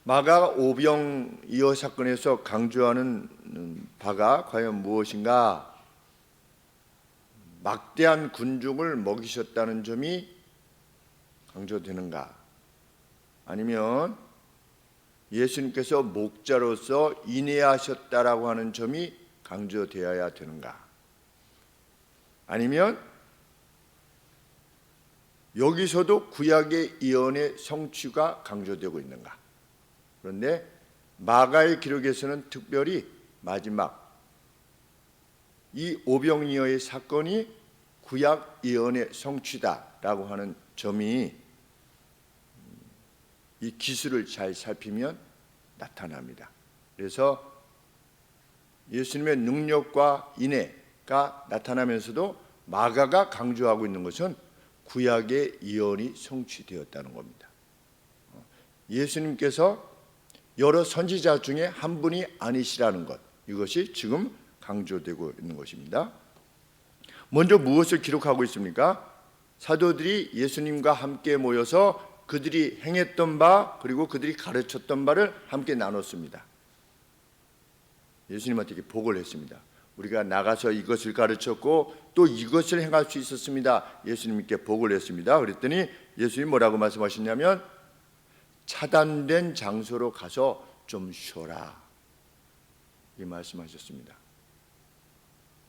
마가 오병이어 사건에서 강조하는 바가 과연 무엇인가? 막대한 군중을 먹이셨다는 점이 강조되는가? 아니면 예수님께서 목자로서 인애하셨다라고 하는 점이 강조되어야 되는가? 아니면 여기서도 구약의 예언의 성취가 강조되고 있는가? 그런데 마가의 기록에서는 특별히 마지막 이 오병이어의 사건이 구약 예언의 성취다라고 하는 점이 이 기술을 잘 살피면 나타납니다. 그래서 예수님의 능력과 인애가 나타나면서도 마가가 강조하고 있는 것은 구약의 예언이 성취되었다는 겁니다. 예수님께서 여러 선지자 중에 한 분이 아니시라는 것, 이것이 지금 강조되고 있는 것입니다. 먼저 무엇을 기록하고 있습니까? 사도들이 예수님과 함께 모여서 그들이 행했던 바 그리고 그들이 가르쳤던 바를 함께 나눴습니다. 예수님한테 보고를 했습니다. 우리가 나가서 이것을 가르쳤고 또 이것을 행할 수 있었습니다. 예수님께 보고를 했습니다. 그랬더니 예수님이 뭐라고 말씀하셨냐면 차단된 장소로 가서 좀 쉬어라, 이 말씀하셨습니다.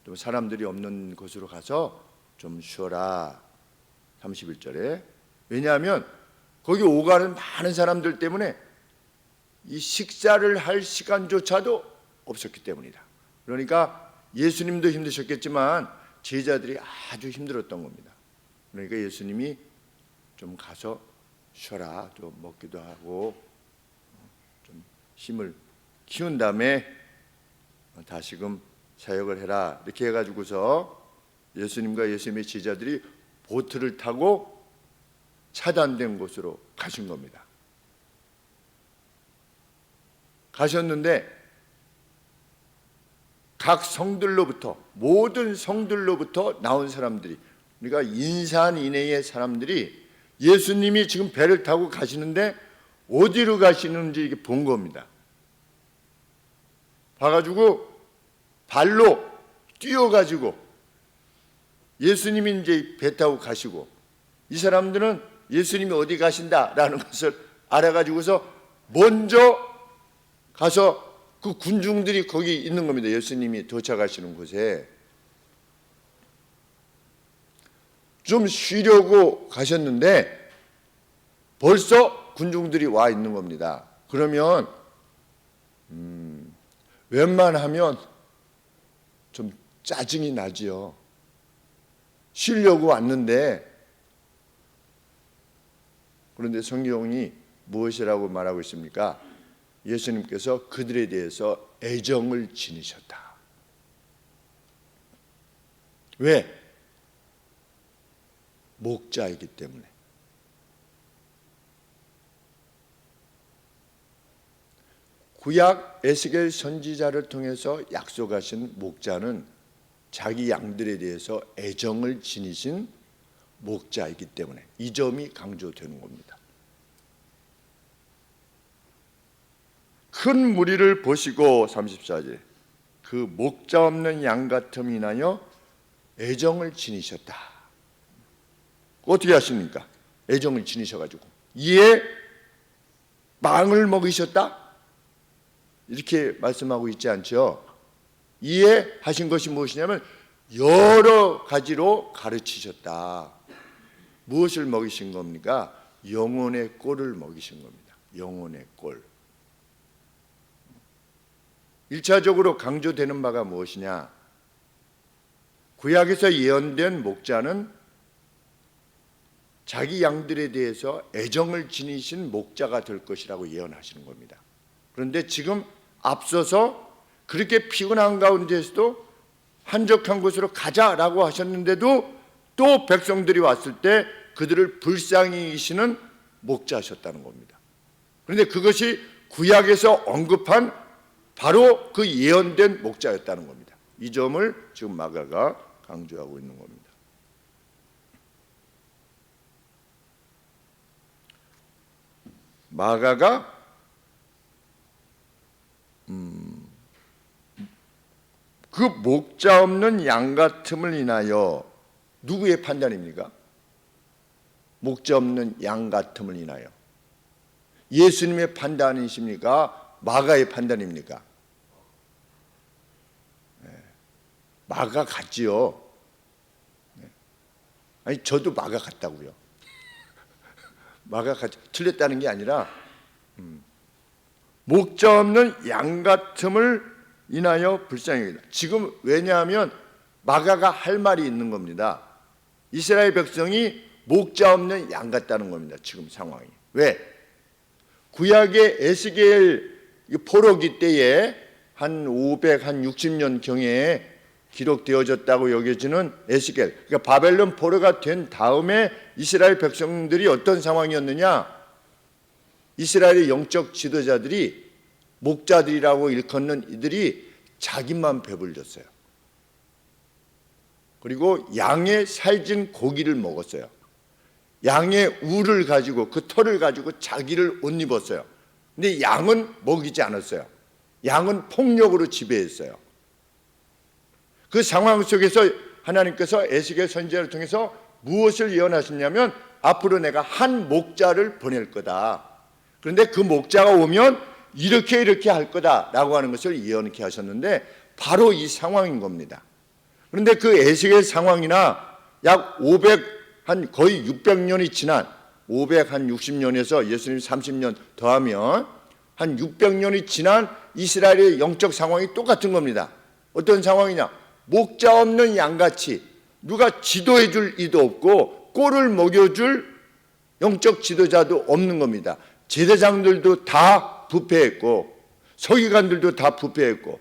또 사람들이 없는 곳으로 가서 좀 쉬어라, 31절에. 왜냐하면 거기 오가는 많은 사람들 때문에 이 식사를 할 시간조차도 없었기 때문이다. 그러니까 예수님도 힘드셨겠지만 제자들이 아주 힘들었던 겁니다. 그러니까 예수님이 좀 가서 쉬어라, 좀 먹기도 하고 좀 힘을 키운 다음에 다시금 사역을 해라, 이렇게 해가지고서 예수님과 예수님의 제자들이 보트를 타고 차단된 곳으로 가신 겁니다. 가셨는데 각 성들로부터, 모든 성들로부터 나온 사람들이, 그러니까 인산인해의 사람들이 예수님이 지금 배를 타고 가시는데 어디로 가시는지 이게 본 겁니다. 봐가지고 발로 뛰어가지고 예수님이 이제 배 타고 가시고, 이 사람들은 예수님이 어디 가신다라는 것을 알아가지고서 먼저 가서 그 군중들이 거기 있는 겁니다. 예수님이 도착하시는 곳에 좀 쉬려고 가셨는데 벌써 군중들이 와 있는 겁니다. 그러면 웬만하면 좀 짜증이 나지요. 쉬려고 왔는데. 그런데 성경이 무엇이라고 말하고 있습니까? 예수님께서 그들에 대해서 애정을 지니셨다. 왜? 목자이기 때문에. 구약 에스겔 선지자를 통해서 약속하신 목자는 자기 양들에 대해서 애정을 지니신 목자이기 때문에 이 점이 강조되는 겁니다. 큰 무리를 보시고 34절 그 목자 없는 양 같음 인하여 애정을 지니셨다. 어떻게 하십니까? 애정을 지니셔가지고 이에 빵을 먹이셨다, 이렇게 말씀하고 있지 않죠? 이에 하신 것이 무엇이냐면 여러 가지로 가르치셨다. 무엇을 먹이신 겁니까? 영혼의 꼴을 먹이신 겁니다. 영혼의 꼴. 1차적으로 강조되는 바가 무엇이냐? 구약에서 예언된 목자는 자기 양들에 대해서 애정을 지니신 목자가 될 것이라고 예언하시는 겁니다. 그런데 지금 앞서서 그렇게 피곤한 가운데서도 한적한 곳으로 가자라고 하셨는데도 또 백성들이 왔을 때 그들을 불쌍히 여기시는 목자셨다는 겁니다. 그런데 그것이 구약에서 언급한 바로 그 예언된 목자였다는 겁니다. 이 점을 지금 마가가 강조하고 있는 겁니다. 마가가 그 목자 없는 양 같음을 인하여, 누구의 판단입니까? 목자 없는 양 같음을 인하여. 예수님의 판단이십니까? 마가의 판단입니까? 마가 같지요. 아니, 저도 마가 같다고요. 마가 같이 틀렸다는 게 아니라 목자 없는 양 같음을 인하여 불쌍히. 지금 왜냐하면 마가가 할 말이 있는 겁니다. 이스라엘 백성이 목자 없는 양 같다는 겁니다. 지금 상황이. 왜? 구약의 에스겔 포로기 때에 한 560년 경에 기록되어졌다고 여겨지는 에스겔, 그러니까 바벨론 포로가 된 다음에 이스라엘 백성들이 어떤 상황이었느냐? 이스라엘의 영적 지도자들이, 목자들이라고 일컫는 이들이 자기만 배불렸어요. 그리고 양의 살진 고기를 먹었어요. 양의 울을 가지고, 그 털을 가지고 자기를 옷 입었어요. 근데 양은 먹이지 않았어요. 양은 폭력으로 지배했어요. 그 상황 속에서 하나님께서 에스겔 선지자를 통해서 무엇을 예언하셨냐면, 앞으로 내가 한 목자를 보낼 거다. 그런데 그 목자가 오면 이렇게 할 거다라고 하는 것을 예언케 하셨는데, 바로 이 상황인 겁니다. 그런데 그 에스겔 상황이나 약 500, 한 거의 600년이 지난, 560년에서 예수님 30년 더하면 한 600년이 지난 이스라엘의 영적 상황이 똑같은 겁니다. 어떤 상황이냐? 목자 없는 양같이, 누가 지도해 줄 이도 없고 꼴을 먹여줄 영적 지도자도 없는 겁니다. 제사장들도 다 부패했고 서기관들도 다 부패했고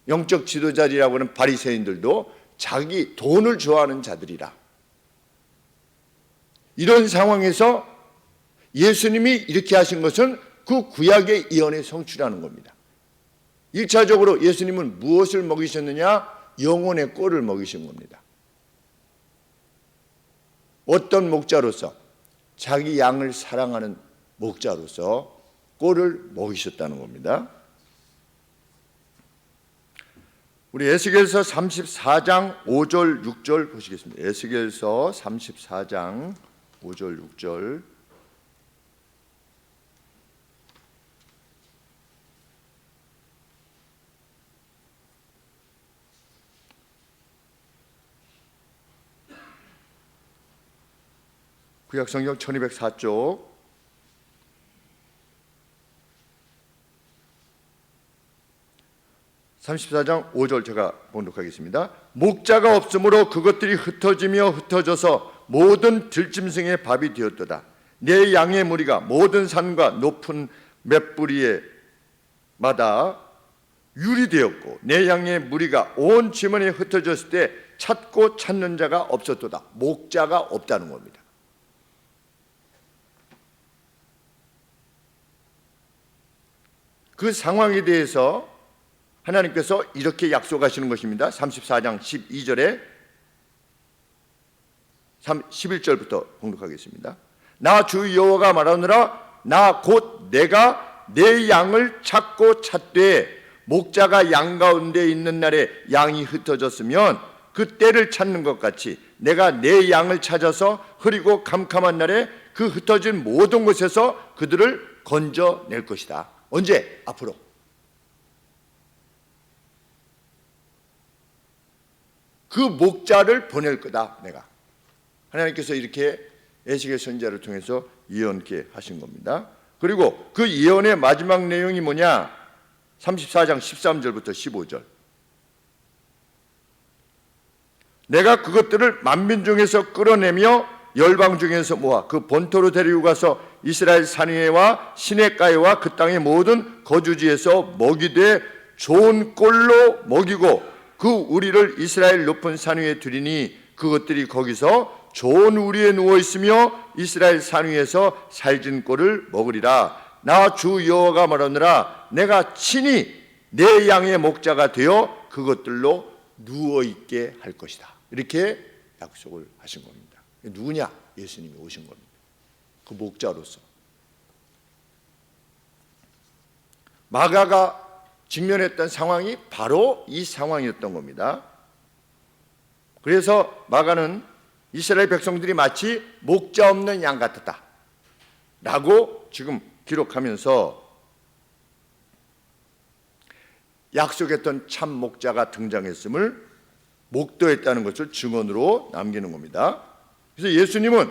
영적 지도자리라고 하는 바리새인들도 자기 돈을 좋아하는 자들이라. 이런 상황에서 예수님이 이렇게 하신 것은 그 구약의 예언의 성취라는 겁니다. 1차적으로 예수님은 무엇을 먹이셨느냐? 영혼의 꼴을 먹이신 겁니다. 어떤 목자로서? 자기 양을 사랑하는 목자로서 꼴을 먹이셨다는 겁니다. 우리 에스겔서 34장 5절 6절 보시겠습니다. 에스겔서 34장 5절 6절. 구약성경 1204쪽. 34장 5절 제가 봉독하겠습니다. 목자가 없으므로 그것들이 흩어지며 흩어져서 모든 들짐승의 밥이 되었도다. 내 양의 무리가 모든 산과 높은 맷뿌리에 마다 유리되었고 내 양의 무리가 온 지면에 흩어졌을 때 찾고 찾는 자가 없었도다. 목자가 없다는 겁니다. 그 상황에 대해서 하나님께서 이렇게 약속하시는 것입니다. 34장 12절에 11절부터 봉독하겠습니다. 나 주 여호와가 말하노라. 나 곧 내가 내 양을 찾고 찾되 목자가 양 가운데 있는 날에 양이 흩어졌으면 그 때를 찾는 것 같이 내가 내 양을 찾아서 흐리고 캄캄한 날에 그 흩어진 모든 곳에서 그들을 건져낼 것이다. 언제? 앞으로. 그 목자를 보낼 거다. 내가. 하나님께서 이렇게 에스겔 선지자를 통해서 예언케 하신 겁니다. 그리고 그 예언의 마지막 내용이 뭐냐? 34장 13절부터 15절. 내가 그것들을 만민 중에서 끌어내며 열방 중에서 모아 그 본토로 데리고 가서 이스라엘 산 위에와 시냇가에와 그 땅의 모든 거주지에서 먹이되 좋은 꼴로 먹이고 그 우리를 이스라엘 높은 산 위에 두리니 그것들이 거기서 좋은 우리에 누워 있으며 이스라엘 산 위에서 살진 꼴을 먹으리라. 나 주 여호와가 말하노라. 내가 친히 내 양의 목자가 되어 그것들로 누워 있게 할 것이다. 이렇게 약속을 하신 겁니다. 누구냐? 예수님이 오신 겁니다. 그 목자로서. 마가가 직면했던 상황이 바로 이 상황이었던 겁니다. 그래서 마가는 이스라엘 백성들이 마치 목자 없는 양 같았다 라고 지금 기록하면서 약속했던 참 목자가 등장했음을 목도했다는 것을 증언으로 남기는 겁니다. 그래서 예수님은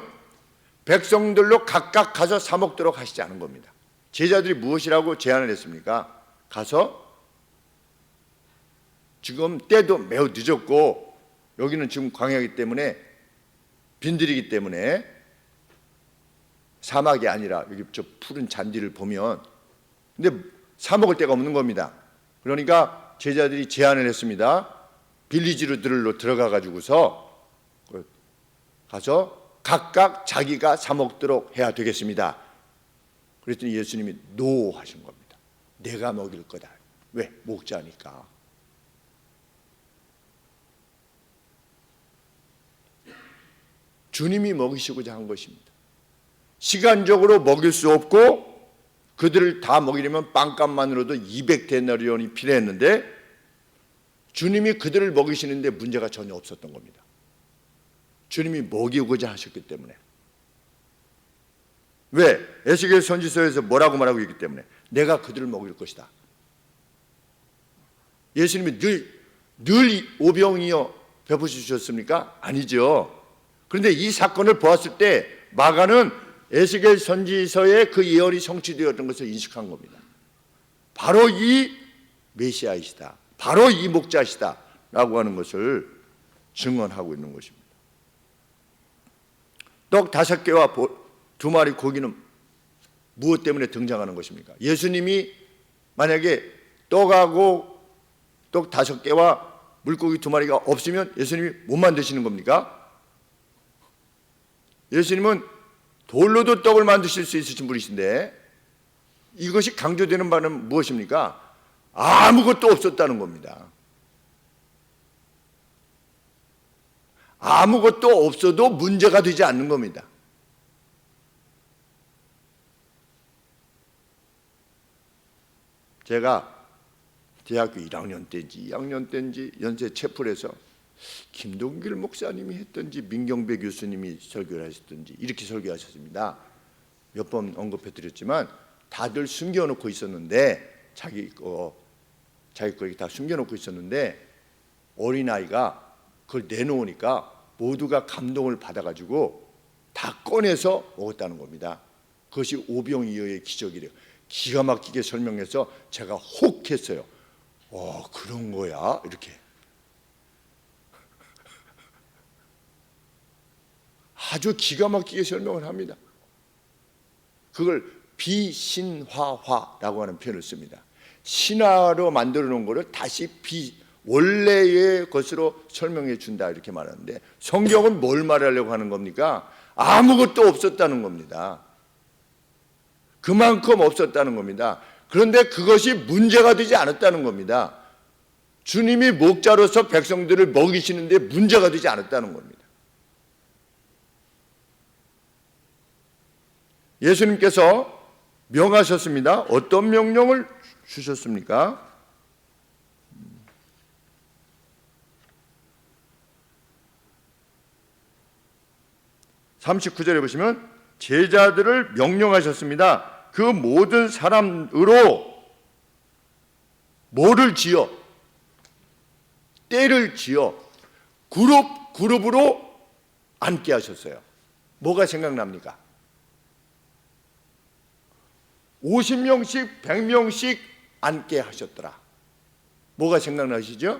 백성들로 각각 가서 사 먹도록 하시지 않은 겁니다. 제자들이 무엇이라고 제안을 했습니까? 가서, 지금 때도 매우 늦었고 여기는 지금 광야이기 때문에, 빈들이기 때문에, 사막이 아니라 여기 저 푸른 잔디를 보면, 근데 사 먹을 데가 없는 겁니다. 그러니까 제자들이 제안을 했습니다. 빌리지르들로 들어가 가지고서 가서 각각 자기가 사 먹도록 해야 되겠습니다. 그랬더니 예수님이 노 하신 겁니다. 내가 먹일 거다. 왜? 목자니까. 주님이 먹이시고자 한 것입니다. 시간적으로 먹일 수 없고 그들을 다 먹이려면 빵값만으로도 200데나리온이 필요했는데 주님이 그들을 먹이시는데 문제가 전혀 없었던 겁니다. 주님이 먹이고자 하셨기 때문에. 왜? 에스겔 선지서에서 뭐라고 말하고 있기 때문에, 내가 그들을 먹일 것이다. 예수님이 늘 오병이어 베푸시셨습니까? 아니죠. 그런데 이 사건을 보았을 때 마가는 에스겔 선지서의 그 예언이 성취되었던 것을 인식한 겁니다. 바로 이 메시아이시다, 바로 이 목자시다 라고 하는 것을 증언하고 있는 것입니다. 떡 5개와 2마리 고기는 무엇 때문에 등장하는 것입니까? 예수님이 만약에 떡하고 떡 5개와 물고기 2마리가 없으면 예수님이 못 만드시는 겁니까? 예수님은 돌로도 떡을 만드실 수 있으신 분이신데, 이것이 강조되는 바는 무엇입니까? 아무것도 없었다는 겁니다. 아무것도 없어도 문제가 되지 않는 겁니다. 제가 대학교 1학년 때인지 2학년 때인지 연세 채플에서 김동길 목사님이 했던지 민경배 교수님이 설교를 하셨던지 이렇게 설교하셨습니다. 몇 번 언급해 드렸지만 다들 숨겨놓고 있었는데, 자기 거 이렇게 다 숨겨놓고 있었는데 어린아이가 그걸 내놓으니까 모두가 감동을 받아가지고 다 꺼내서 먹었다는 겁니다. 그것이 오병이어의 기적이래요. 기가 막히게 설명해서 제가 혹했어요. 그런 거야? 이렇게. 아주 기가 막히게 설명을 합니다. 그걸 비신화화라고 하는 표현을 씁니다. 신화로 만들어 놓은 것을 다시 원래의 것으로 설명해 준다 이렇게 말하는데, 성경은 뭘 말하려고 하는 겁니까? 아무것도 없었다는 겁니다. 그만큼 없었다는 겁니다. 그런데 그것이 문제가 되지 않았다는 겁니다. 주님이 목자로서 백성들을 먹이시는데 문제가 되지 않았다는 겁니다. 예수님께서 명하셨습니다. 어떤 명령을 주셨습니까? 39절에 보시면 제자들을 명령하셨습니다. 그 모든 사람으로 뭐를 지어? 때를 지어 그룹으로 앉게 하셨어요. 뭐가 생각납니까? 50명씩 100명씩 앉게 하셨더라. 뭐가 생각나시죠?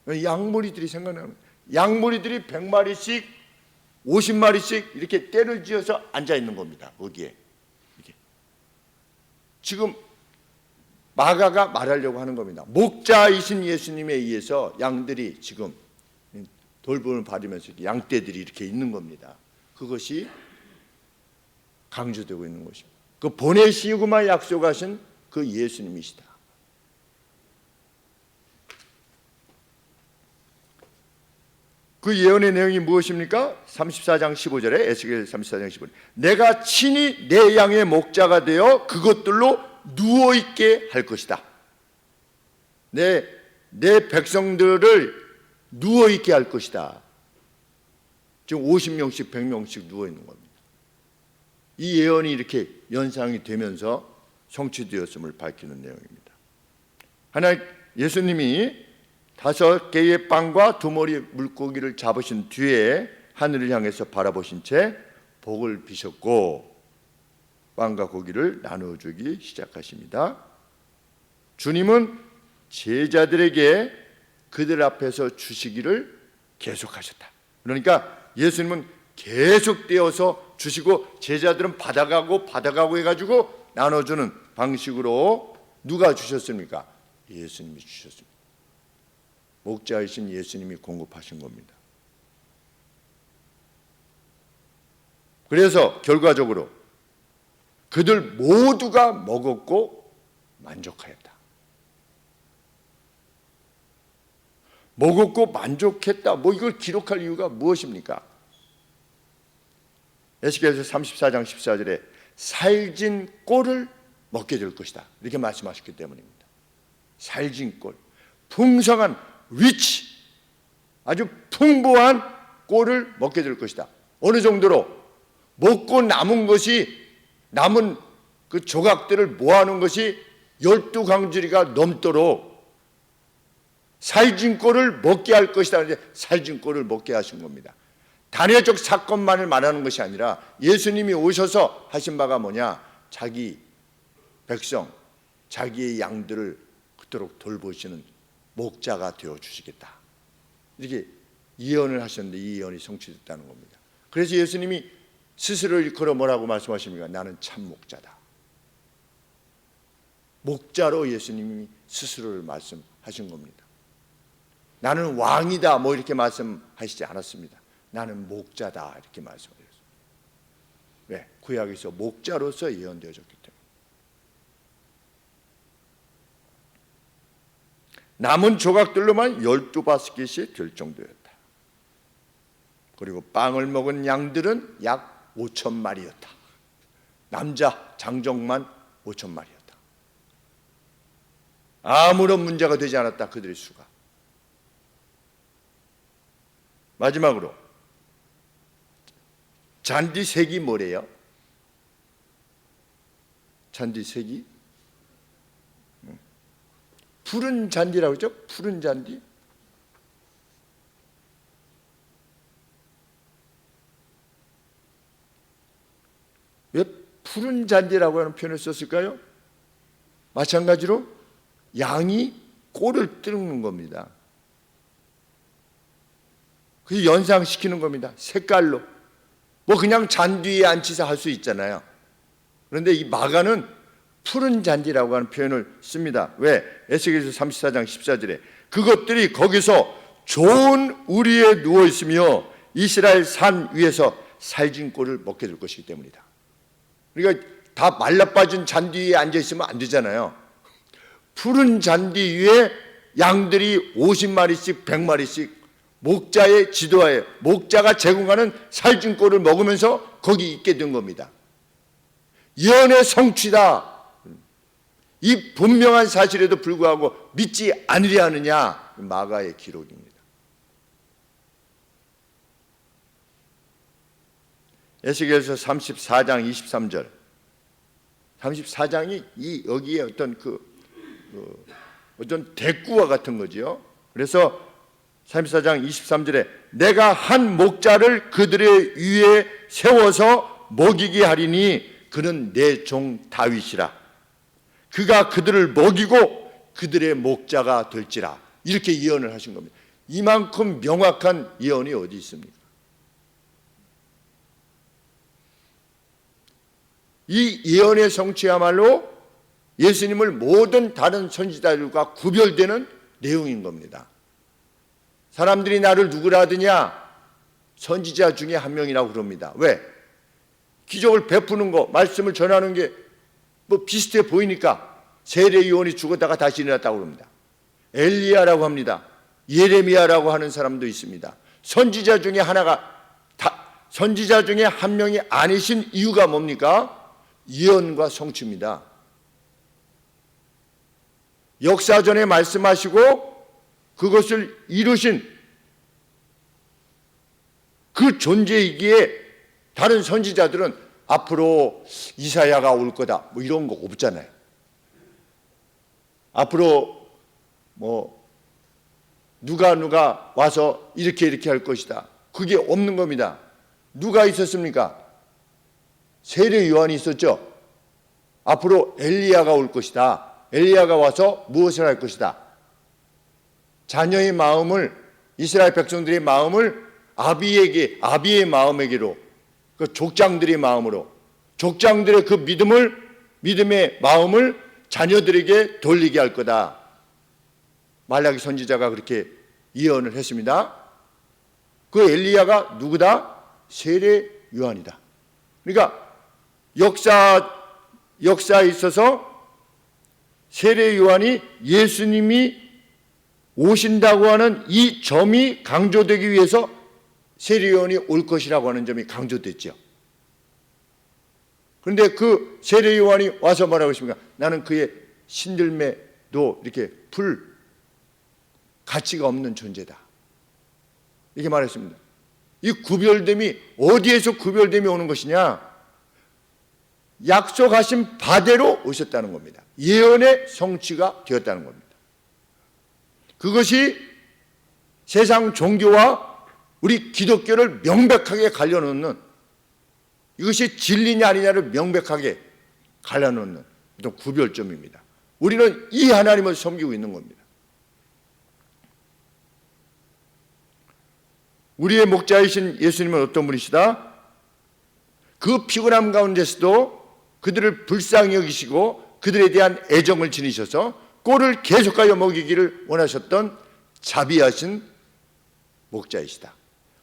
양무리들이 생각납니다. 양무리들이 100마리씩 50마리씩 이렇게 때를 지어서 앉아 있는 겁니다. 거기에. 이렇게. 지금 마가가 말하려고 하는 겁니다. 목자이신 예수님에 의해서 양들이 지금 돌봄을 받으면서 양떼들이 이렇게 있는 겁니다. 그것이 강조되고 있는 것입니다. 그 보내시고만 약속하신 그 예수님이시다. 그 예언의 내용이 무엇입니까? 34장 15절에 에스겔 34장 15절, 내가 친히 내 양의 목자가 되어 그것들로 누워 있게 할 것이다. 내 백성들을 누워 있게 할 것이다. 지금 50명씩 100명씩 누워 있는 겁니다. 이 예언이 이렇게 연상이 되면서 성취되었음을 밝히는 내용입니다. 하나, 예수님이 5개의 빵과 2머리 물고기를 잡으신 뒤에 하늘을 향해서 바라보신 채 복을 비셨고 빵과 고기를 나누어주기 시작하십니다. 주님은 제자들에게 그들 앞에서 주시기를 계속하셨다. 그러니까 예수님은 계속되어서 주시고 제자들은 받아가고 해가지고 나눠주는 방식으로 누가 주셨습니까? 예수님이 주셨습니다. 목자이신 예수님이 공급하신 겁니다. 그래서 결과적으로 그들 모두가 먹었고 만족하였다. 먹었고 만족했다. 이걸 기록할 이유가 무엇입니까? 에스겔서 34장 14절에 살진 꼴을 먹게 될 것이다. 이렇게 말씀하셨기 때문입니다. 살진 꼴, 풍성한 위치, 아주 풍부한 꼴을 먹게 될 것이다. 어느 정도로? 먹고 남은 그 조각들을 모아놓은 것이 12광주리가 넘도록 살진 꼴을 먹게 할 것이다. 살진 꼴을 먹게 하신 겁니다. 단회적 사건만을 말하는 것이 아니라 예수님이 오셔서 하신 바가 뭐냐? 자기 백성, 자기의 양들을 그토록 돌보시는 목자가 되어주시겠다. 이렇게 예언을 하셨는데 이 예언이 성취됐다는 겁니다. 그래서 예수님이 스스로 일컬어 뭐라고 말씀하십니까? 나는 참 목자다. 목자로 예수님이 스스로를 말씀하신 겁니다. 나는 왕이다 이렇게 말씀하시지 않았습니다. 나는 목자다 이렇게 말씀하셨습니다. 왜? 구약에서 목자로서 예언되어졌기 때문에. 남은 조각들로만 12바스켓이 될 정도였다. 그리고 빵을 먹은 양들은 약 5,000마리였다. 남자 장정만 5,000마리였다. 아무런 문제가 되지 않았다. 그들의 수가. 마지막으로 잔디색이 뭐래요? 잔디색이 푸른 잔디라고 그러죠? 푸른 잔디. 왜 푸른 잔디라고 하는 표현을 썼을까요? 마찬가지로 양이 꼴을 뜯는 겁니다. 그래서 연상시키는 겁니다. 색깔로. 그냥 잔디 위에 앉히서 할 수 있잖아요. 그런데 이 마가는 푸른 잔디라고 하는 표현을 씁니다. 왜? 에스겔서 34장 14절에 그것들이 거기서 좋은 우리에 누워 있으며 이스라엘 산 위에서 살진 꼴을 먹게 될 것이기 때문이다. 그러니까 다 말라빠진 잔디 위에 앉아 있으면 안 되잖아요. 푸른 잔디 위에 양들이 50마리씩 100마리씩 목자의 지도하에 목자가 제공하는 살진 꼴을 먹으면서 거기 있게 된 겁니다. 예언의 성취다. 이 분명한 사실에도 불구하고 믿지 않으려 하느냐? 마가의 기록입니다. 에스겔서 34장 23절. 34장이 여기에 어떤 대꾸와 같은 거지요. 그래서 34장 23절에 내가 한 목자를 그들의 위에 세워서 먹이게 하리니 그는 내 종 다윗이라. 그가 그들을 먹이고 그들의 목자가 될지라. 이렇게 예언을 하신 겁니다. 이만큼 명확한 예언이 어디 있습니까? 이 예언의 성취야말로 예수님을 모든 다른 선지자들과 구별되는 내용인 겁니다. 사람들이 나를 누구라 하더냐? 선지자 중에 한 명이라고 그럽니다. 왜? 기적을 베푸는 거, 말씀을 전하는 게 비슷해 보이니까 세례 요한이 죽었다가 다시 일어났다고 그럽니다. 엘리야라고 합니다. 예레미야라고 하는 사람도 있습니다. 선지자 중에 한 명이 아니신 이유가 뭡니까? 예언과 성취입니다. 역사전에 말씀하시고 그것을 이루신 그 존재이기에 다른 선지자들은 앞으로 이사야가 올 거다 뭐 이런 거 없잖아요. 앞으로 뭐 누가 와서 이렇게 할 것이다, 그게 없는 겁니다. 누가 있었습니까? 세례 요한이 있었죠. 앞으로 엘리야가 올 것이다. 엘리야가 와서 무엇을 할 것이다. 자녀의 마음을, 이스라엘 백성들의 마음을 아비의 마음에게로, 그 족장들의 마음으로, 족장들의 그 믿음의 마음을 자녀들에게 돌리게 할 거다. 말라기 선지자가 그렇게 예언을 했습니다. 그 엘리야가 누구다? 세례 요한이다. 그러니까 역사에 있어서 세례 요한이 예수님이 오신다고 하는 이 점이 강조되기 위해서 세례 요한이 올 것이라고 하는 점이 강조됐죠. 그런데 그 세례 요한이 와서 뭐라고 했습니까? 나는 그의 신들매도 이렇게 가치가 없는 존재다, 이렇게 말했습니다. 이 구별됨이 어디에서 구별됨이 오는 것이냐? 약속하신 바대로 오셨다는 겁니다. 예언의 성취가 되었다는 겁니다. 그것이 세상 종교와 우리 기독교를 명백하게 갈려놓는, 이것이 진리냐 아니냐를 명백하게 갈려놓는 어떤 구별점입니다. 우리는 이 하나님을 섬기고 있는 겁니다. 우리의 목자이신 예수님은 어떤 분이시다? 그 피곤함 가운데서도 그들을 불쌍히 여기시고 그들에 대한 애정을 지니셔서 꼴을 계속하여 먹이기를 원하셨던 자비하신 목자이시다.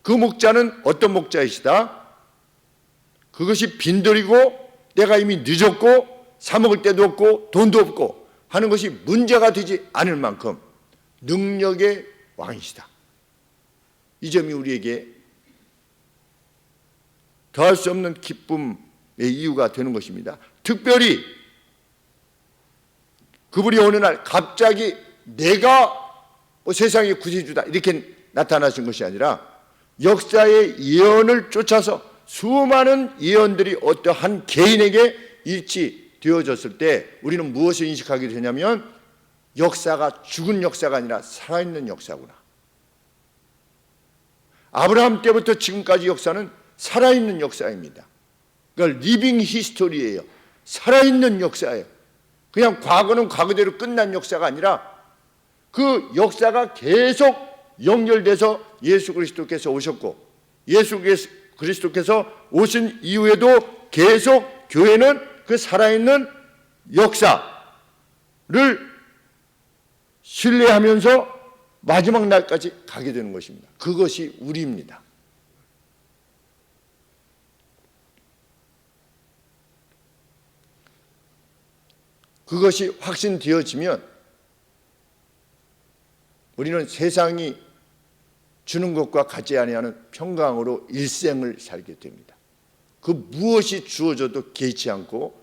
그 목자는 어떤 목자이시다? 그것이 빈들이고 내가 이미 늦었고 사 먹을 데도 없고 돈도 없고 하는 것이 문제가 되지 않을 만큼 능력의 왕이시다. 이 점이 우리에게 더할 수 없는 기쁨의 이유가 되는 것입니다. 특별히 그분이 어느 날 갑자기 내가 세상의 구세주다 이렇게 나타나신 것이 아니라 역사의 예언을 쫓아서 수많은 예언들이 어떠한 개인에게 일치되어졌을 때 우리는 무엇을 인식하게 되냐면 역사가 죽은 역사가 아니라 살아있는 역사구나. 아브라함 때부터 지금까지 역사는 살아있는 역사입니다. 그러니까 리빙 히스토리예요. 살아있는 역사예요. 그냥 과거는 과거대로 끝난 역사가 아니라 그 역사가 계속 연결돼서 예수 그리스도께서 오셨고 예수 그리스도께서 오신 이후에도 계속 교회는 그 살아있는 역사를 신뢰하면서 마지막 날까지 가게 되는 것입니다. 그것이 우리입니다. 그것이 확신되어지면 우리는 세상이 주는 것과 같지 아니하는 평강으로 일생을 살게 됩니다. 그 무엇이 주어져도 개의치 않고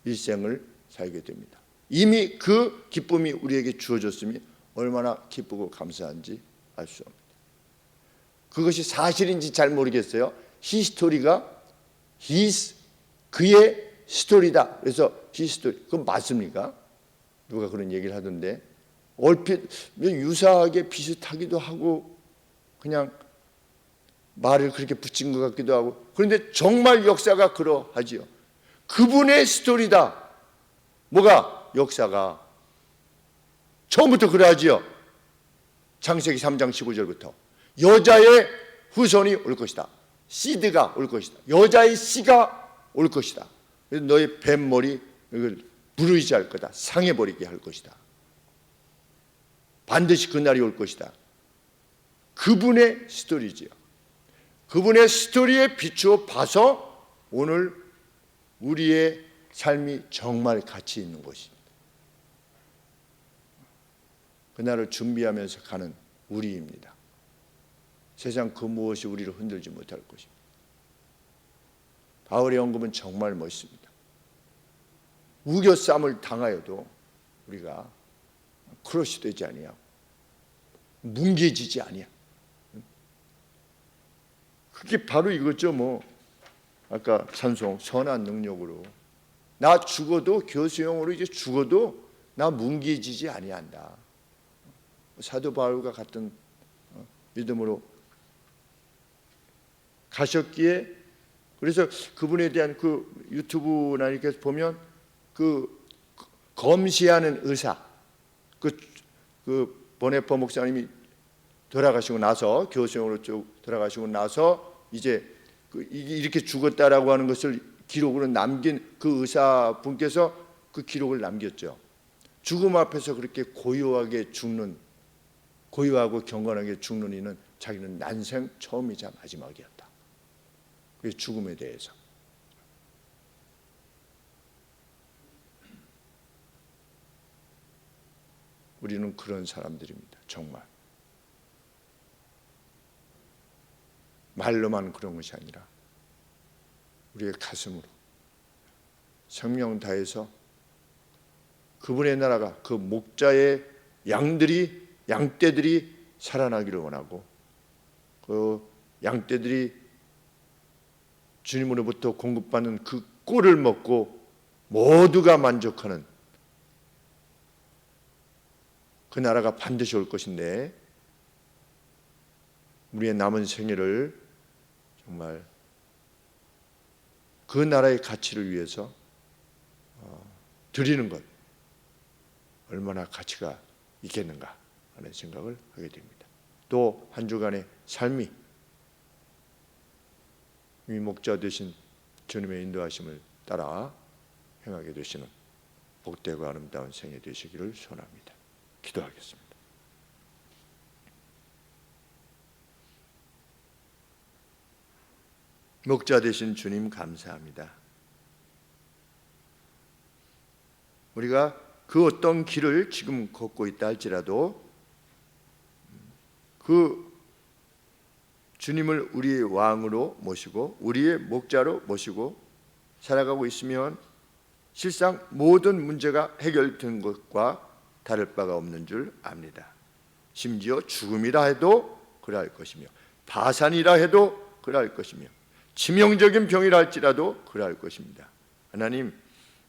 일생을 살게 됩니다. 이미 그 기쁨이 우리에게 주어졌으니 얼마나 기쁘고 감사한지 알 수 없습니다. 그것이 사실인지 잘 모르겠어요. 히스토리가 그의 스토리다. 그래서 히스토리, 그건 맞습니까? 누가 그런 얘기를 하던데 얼핏 유사하게 비슷하기도 하고 그냥 말을 그렇게 붙인 것 같기도 하고, 그런데 정말 역사가 그러하지요. 그분의 스토리다. 뭐가? 역사가 처음부터 그러하지요. 창세기 3장 15절부터 여자의 후손이 올 것이다. 시드가 올 것이다. 여자의 씨가 올 것이다. 그래서 너의 뱀머리 이걸 부르이지 할 거다. 상해버리게 할 것이다. 반드시 그날이 올 것이다. 그분의 스토리지요. 그분의 스토리에 비추어 봐서 오늘 우리의 삶이 정말 가치 있는 것입니다. 그날을 준비하면서 가는 우리입니다. 세상 그 무엇이 우리를 흔들지 못할 것입니다. 바울의 언급은 정말 멋있습니다. 우겨쌈을 당하여도 우리가 크러시 되지 아니하고 뭉개지지 아니야. 그게 바로 이거죠. 뭐 아까 찬송 선한 능력으로 나 죽어도 교수형으로 이제 죽어도 나 뭉개지지 아니한다. 사도 바울과 같은 믿음으로 가셨기에, 그래서 그분에 대한 그 유튜브나 이렇게 보면 그 검시하는 의사, 그 보네퍼 목사님이 돌아가시고 나서, 교수형으로 쭉 돌아가시고 나서 이제 이렇게 죽었다라고 하는 것을 기록으로 남긴 그 의사 분께서 그 기록을 남겼죠. 죽음 앞에서 그렇게 고요하게 죽는, 고요하고 경건하게 죽는 이는 자기는 난생 처음이자 마지막이었다. 그 죽음에 대해서. 우리는 그런 사람들입니다. 정말 말로만 그런 것이 아니라 우리의 가슴으로 생명 다해서 그분의 나라가, 그 목자의 양떼들이 살아나기를 원하고, 그 양떼들이 주님으로부터 공급받는 그 꿀을 먹고 모두가 만족하는 그 나라가 반드시 올 것인데, 우리의 남은 생애를 정말 그 나라의 가치를 위해서 드리는 것, 얼마나 가치가 있겠는가 하는 생각을 하게 됩니다. 또 한 주간의 삶이 이 목자 되신 주님의 인도하심을 따라 행하게 되시는 복되고 아름다운 생애 되시기를 소원합니다. 기도하겠습니다. 목자 되신 주님 감사합니다. 우리가 그 어떤 길을 지금 걷고 있다 할지라도 그 주님을 우리의 왕으로 모시고 우리의 목자로 모시고 살아가고 있으면 실상 모든 문제가 해결된 것과 다를 바가 없는 줄 압니다. 심지어 죽음이라 해도 그러할 것이며, 파산이라 해도 그러할 것이며, 치명적인 병이라 할지라도 그러할 것입니다. 하나님,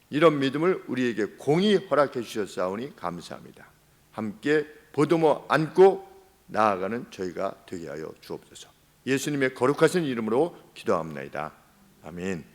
이런 믿음을 우리에게 공히 허락해 주셨사오니 감사합니다. 함께 보듬어 안고 나아가는 저희가 되게 하여 주옵소서. 예수님의 거룩하신 이름으로 기도합니다. 아멘.